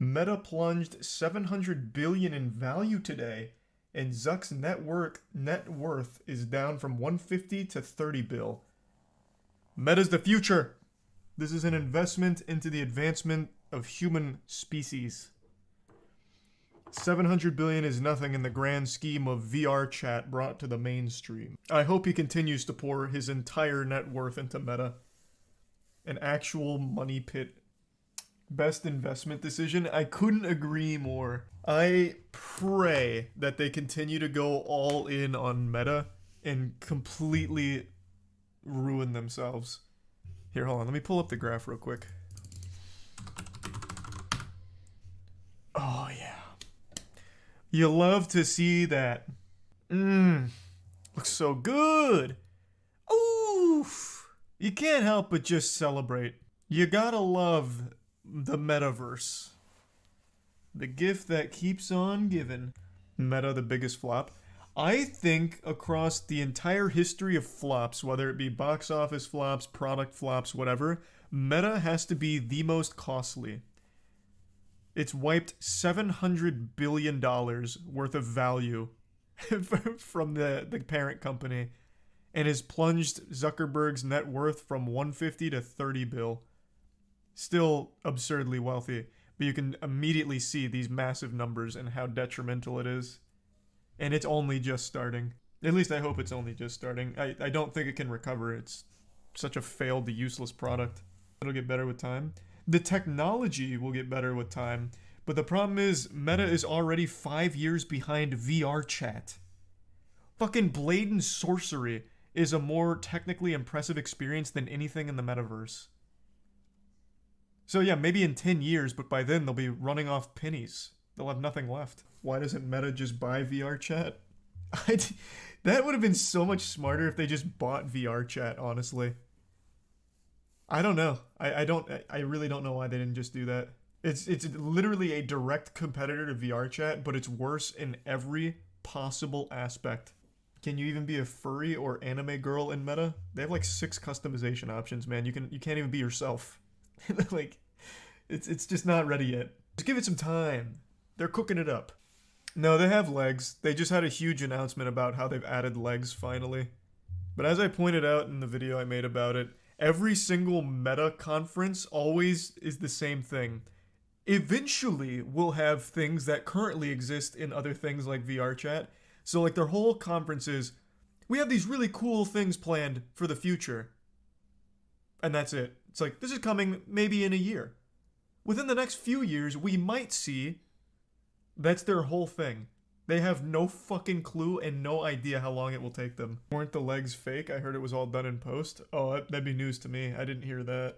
Meta plunged 700 billion in value today, and Zuck's net worth is down from 150 to 30 bill. Meta's the future. This is an investment into the advancement of human species. 700 billion is nothing in the grand scheme of VR chat brought to the mainstream. I hope he continues to pour his entire net worth into Meta. An actual money pit. Best investment decision? I couldn't agree more. I pray that they continue to go all in on Meta and completely ruin themselves. Here, hold on. Let me pull up the graph real quick. Oh, yeah. You love to see that. Looks so good. Oof. You can't help but just celebrate. You gotta love the Metaverse. The gift that keeps on giving. Meta, the biggest flop. I think across the entire history of flops, whether it be box office flops, product flops, whatever, Meta has to be the most costly. It's wiped $700 billion worth of value from the parent company and has plunged Zuckerberg's net worth from 150 to 30 bill. Still absurdly wealthy, but you can immediately see these massive numbers and how detrimental it is. And it's only just starting. At least I hope it's only just starting. I don't think it can recover. It's such a failed, useless product. It'll get better with time. The technology will get better with time, but the problem is Meta is already 5 years behind VR chat. Fucking Blade and Sorcery is a more technically impressive experience than anything in the Metaverse. So yeah, maybe in 10 years, but by then they'll be running off pennies. They'll have nothing left. Why doesn't Meta just buy VR chat? That would have been so much smarter if they just bought VR chat, honestly. I don't know. I really don't know why they didn't just do that. It's literally a direct competitor to VR chat, but it's worse in every possible aspect. Can you even be a furry or anime girl in Meta? They have like 6 customization options, man. You can't even be yourself. Like, it's just not ready yet. Just give it some time. They're cooking it up. No, they have legs. They just had a huge announcement about how they've added legs finally. But as I pointed out in the video I made about it, every single Meta conference always is the same thing. Eventually, we'll have things that currently exist in other things like VR chat. So like their whole conference is, we have these really cool things planned for the future. And that's it. It's like, this is coming maybe in a year. Within the next few years, we might see. That's their whole thing. They have no fucking clue and no idea how long it will take them. Weren't the legs fake? I heard it was all done in post. Oh, that'd be news to me. I didn't hear that.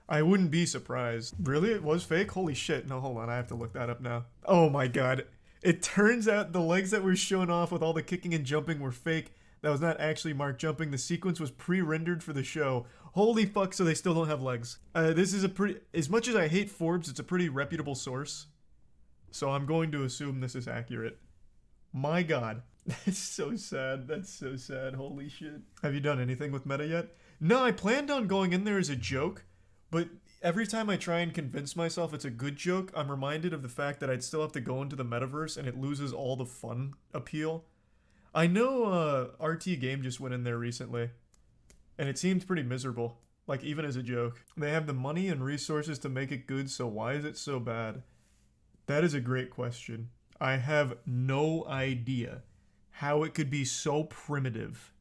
I wouldn't be surprised. Really? It was fake? Holy shit. No, hold on. I have to look that up now. Oh my god. It turns out the legs that were shown off with all the kicking and jumping were fake. That was not actually Mark jumping. The sequence was pre-rendered for the show. Holy fuck, so they still don't have legs. This is a pretty... As much as I hate Forbes, it's a pretty reputable source. So I'm going to assume this is accurate. My god. That's so sad. That's so sad. Holy shit. Have you done anything with Meta yet? No, I planned on going in there as a joke, but every time I try and convince myself it's a good joke, I'm reminded of the fact that I'd still have to go into the Metaverse and it loses all the fun appeal. I know RT Game just went in there recently, and it seemed pretty miserable, like even as a joke. They have the money and resources to make it good, so why is it so bad? That is a great question. I have no idea how it could be so primitive.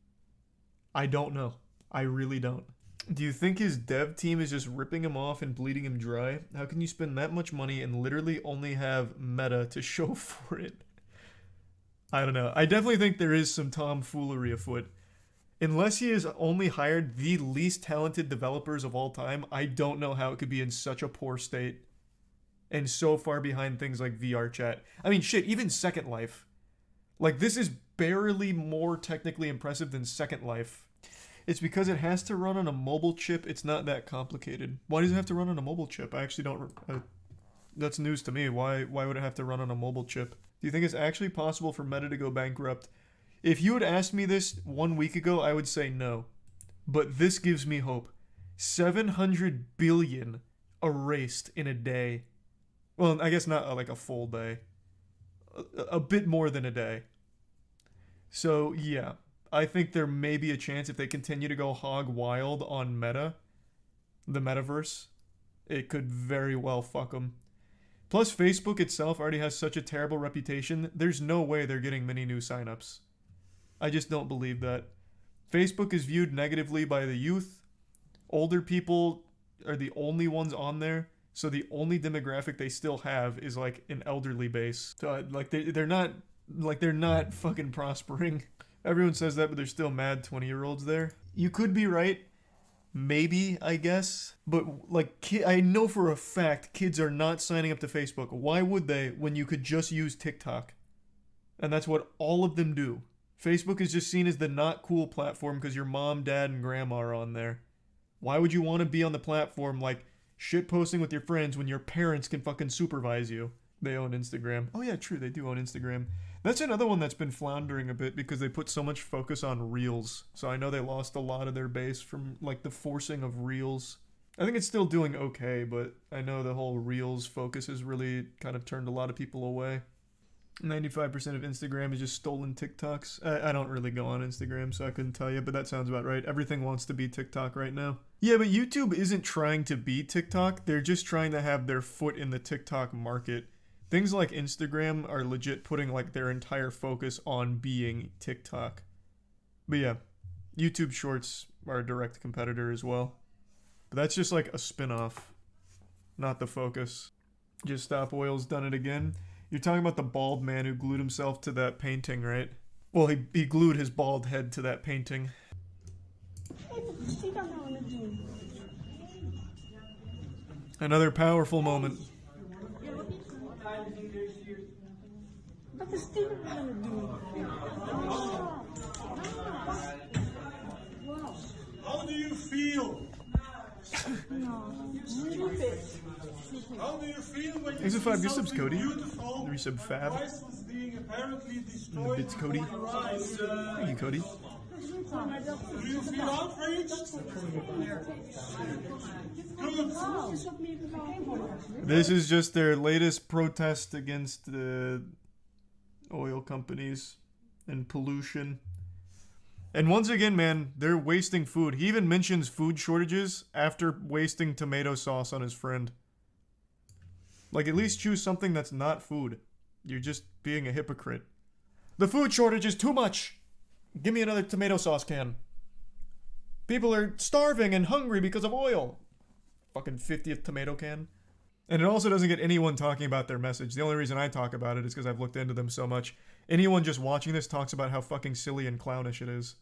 I don't know. I really don't. Do you think his dev team is just ripping him off and bleeding him dry? How can you spend that much money and literally only have Meta to show for it? I don't know. I definitely think there is some tomfoolery afoot. Unless he has only hired the least talented developers of all time, I don't know how it could be in such a poor state. And so far behind things like VR chat. I mean, shit, even Second Life. Like, this is barely more technically impressive than Second Life. It's because it has to run on a mobile chip. It's not that complicated. Why does it have to run on a mobile chip? I actually don't... that's news to me. Why would it have to run on a mobile chip? Do you think it's actually possible for Meta to go bankrupt? If you had asked me this 1 week ago, I would say no. But this gives me hope. 700 billion erased in a day. Well, I guess not like a full day. A bit more than a day. So, yeah. I think there may be a chance if they continue to go hog wild on Meta, the Metaverse, it could very well fuck them. Plus, Facebook itself already has such a terrible reputation, there's no way they're getting many new signups. I just don't believe that. Facebook is viewed negatively by the youth. Older people are the only ones on there, so the only demographic they still have is like an elderly base. So, like they're not fucking prospering. Everyone says that, but there's still mad 20-year-olds there. You could be right. Maybe, I guess. But, like, I know for a fact kids are not signing up to Facebook. Why would they when you could just use TikTok? And that's what all of them do. Facebook is just seen as the not cool platform because your mom, dad, and grandma are on there. Why would you want to be on the platform, like, shitposting with your friends when your parents can fucking supervise you? They own Instagram. Oh yeah, true, they do own Instagram. That's another one that's been floundering a bit because they put so much focus on Reels. So I know they lost a lot of their base from, like, the forcing of Reels. I think it's still doing okay, but I know the whole Reels focus has really kind of turned a lot of people away. 95% of Instagram is just stolen TikToks. I don't really go on Instagram, so I couldn't tell you, but that sounds about right. Everything wants to be TikTok right now. Yeah, but YouTube isn't trying to be TikTok. They're just trying to have their foot in the TikTok market. Things like Instagram are legit putting like their entire focus on being TikTok. But yeah, YouTube Shorts are a direct competitor as well. But that's just like a spin-off, not the focus. Just Stop Oil's done it again. You're talking about the bald man who glued himself to that painting, right? Well, he glued his bald head to that painting. Another powerful moment. How do you feel? How do you feel when you Thanks for 5 gift subs, something Cody. beautiful, 3 sub fab. priceless being apparently And the destroyed bits, Cody. before your eyes? Thank you, Cody. Do you feel outraged? Good. This is just their latest protest against the oil companies and pollution. And once again, man, they're wasting food. He even mentions food shortages after wasting tomato sauce on his friend. Like, at least choose something that's not food. You're just being a hypocrite. The food shortage is too much. Give me another tomato sauce can. People are starving and hungry because of oil. Fucking 50th tomato can. And it also doesn't get anyone talking about their message. The only reason I talk about it is because I've looked into them so much. Anyone just watching this talks about how fucking silly and clownish it is.